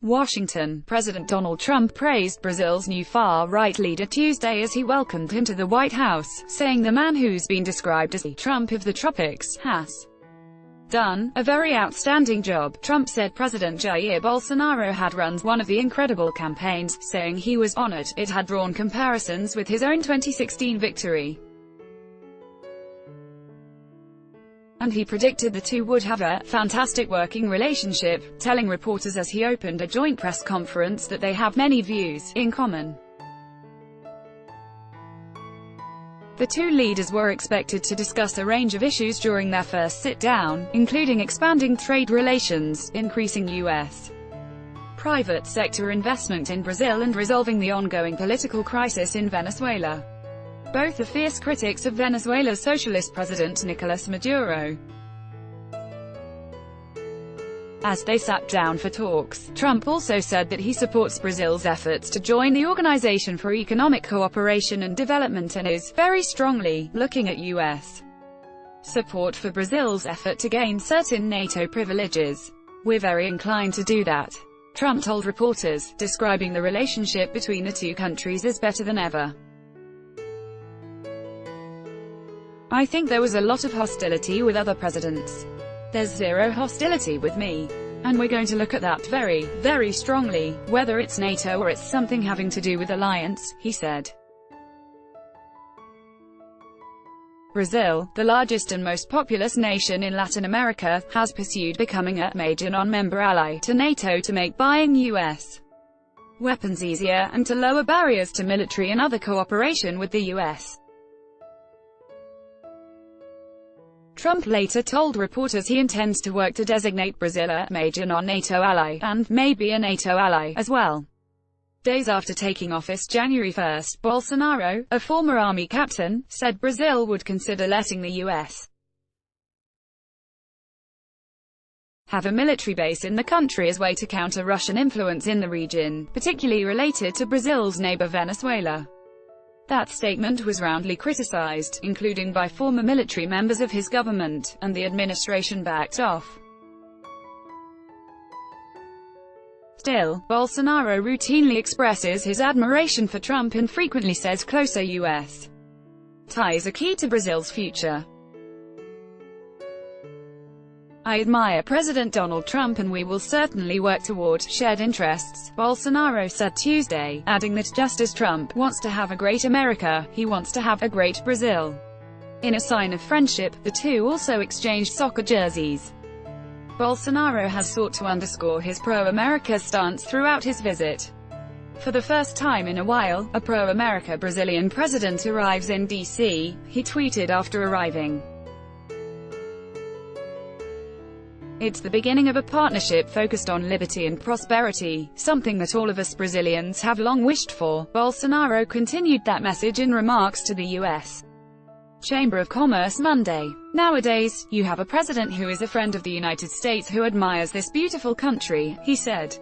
Washington. President Donald Trump praised Brazil's new far-right leader Tuesday as he welcomed him to the White House, saying the man who's been described as the Trump of the tropics has done a very outstanding job. Trump said President Jair Bolsonaro had run one of the incredible campaigns, saying he was honored it had drawn comparisons with his own 2016 victory. And he predicted the two would have a fantastic working relationship, telling reporters as he opened a joint press conference that they have many views in common. The two leaders were expected to discuss a range of issues during their first sit-down, including expanding trade relations, increasing U.S. private sector investment in Brazil and resolving the ongoing political crisis in Venezuela. Both are fierce critics of Venezuela's socialist president Nicolás Maduro. As they sat down for talks, Trump also said that he supports Brazil's efforts to join the Organization for Economic Cooperation and Development and is very strongly looking at U.S. support for Brazil's effort to gain certain NATO privileges. "We're very inclined to do that," Trump told reporters, describing the relationship between the two countries as better than ever. "I think there was a lot of hostility with other presidents. There's zero hostility with me. And we're going to look at that very, very strongly, whether it's NATO or it's something having to do with alliance," he said. Brazil, the largest and most populous nation in Latin America, has pursued becoming a major non-member ally to NATO to make buying U.S. weapons easier, and to lower barriers to military and other cooperation with the U.S. Trump later told reporters he intends to work to designate Brazil a major non-NATO ally, and maybe a NATO ally, as well. Days after taking office January 1, Bolsonaro, a former army captain, said Brazil would consider letting the U.S. have a military base in the country as way to counter Russian influence in the region, particularly related to Brazil's neighbor Venezuela. That statement was roundly criticized, including by former military members of his government, and the administration backed off. Still, Bolsonaro routinely expresses his admiration for Trump and frequently says closer U.S. ties are key to Brazil's future. "I admire President Donald Trump and we will certainly work toward shared interests," Bolsonaro said Tuesday, adding that just as Trump wants to have a great America, he wants to have a great Brazil. In a sign of friendship, the two also exchanged soccer jerseys. Bolsonaro has sought to underscore his pro-America stance throughout his visit. For the first time in a while, a pro-America Brazilian president arrives in D.C., he tweeted after arriving. "It's the beginning of a partnership focused on liberty and prosperity, something that all of us Brazilians have long wished for." Bolsonaro continued that message in remarks to the U.S. Chamber of Commerce Monday. "Nowadays, you have a president who is a friend of the United States who admires this beautiful country," he said.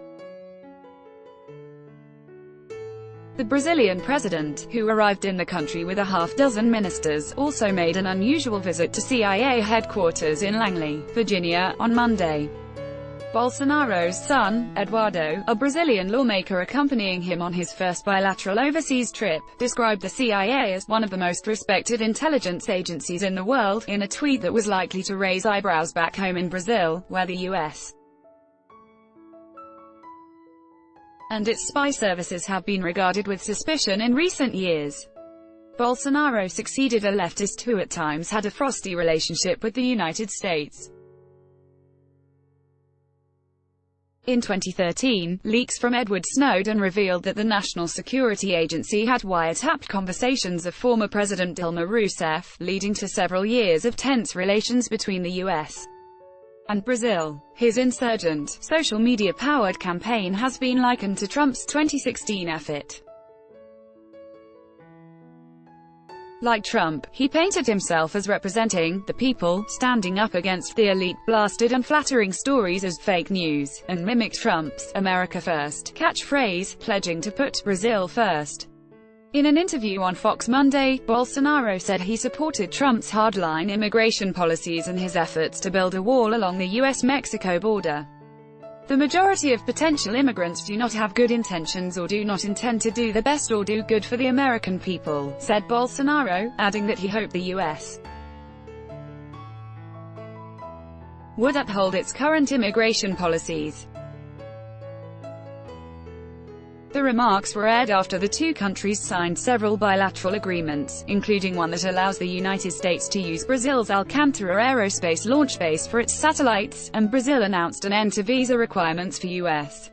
The Brazilian president, who arrived in the country with a half-dozen ministers, also made an unusual visit to CIA headquarters in Langley, Virginia, on Monday. Bolsonaro's son, Eduardo, a Brazilian lawmaker accompanying him on his first bilateral overseas trip, described the CIA as one of the most respected intelligence agencies in the world, in a tweet that was likely to raise eyebrows back home in Brazil, where the U.S. and its spy services have been regarded with suspicion in recent years. Bolsonaro succeeded a leftist who at times had a frosty relationship with the United States. In 2013, leaks from Edward Snowden revealed that the National Security Agency had wiretapped conversations of former President Dilma Rousseff, leading to several years of tense relations between the U.S. and Brazil. His insurgent, social media-powered campaign has been likened to Trump's 2016 effort. Like Trump, he painted himself as representing the people, standing up against the elite, blasted unflattering stories as fake news, and mimicked Trump's "America First" catchphrase, pledging to put Brazil first. In an interview on Fox Monday, Bolsonaro said he supported Trump's hardline immigration policies and his efforts to build a wall along the U.S.-Mexico border. The majority of potential immigrants do not have good intentions or do not intend to do the best or do good for the American people, said Bolsonaro, adding that he hoped the U.S. would uphold its current immigration policies. The remarks were aired after the two countries signed several bilateral agreements, including one that allows the United States to use Brazil's Alcântara aerospace launch base for its satellites, and Brazil announced an end to visa requirements for U.S.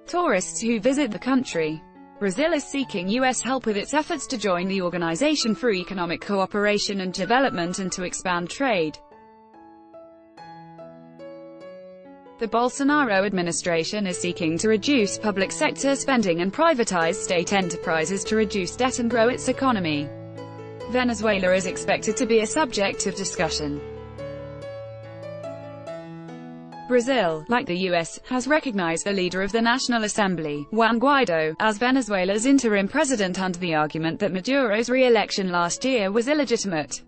tourists who visit the country. Brazil is seeking U.S. help with its efforts to join the Organization for Economic Cooperation and Development and to expand trade. The Bolsonaro administration is seeking to reduce public sector spending and privatize state enterprises to reduce debt and grow its economy. Venezuela is expected to be a subject of discussion. Brazil, like the U.S., has recognized the leader of the National Assembly, Juan Guaido, as Venezuela's interim president under the argument that Maduro's re-election last year was illegitimate.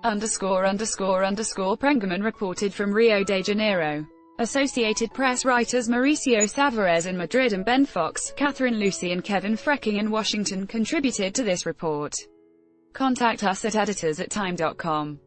Prengaman reported from Rio de Janeiro. Associated Press writers Mauricio Savarez in Madrid and Ben Fox, Catherine Lucy and Kevin Frecking in Washington contributed to this report. Contact us at editors@time.com.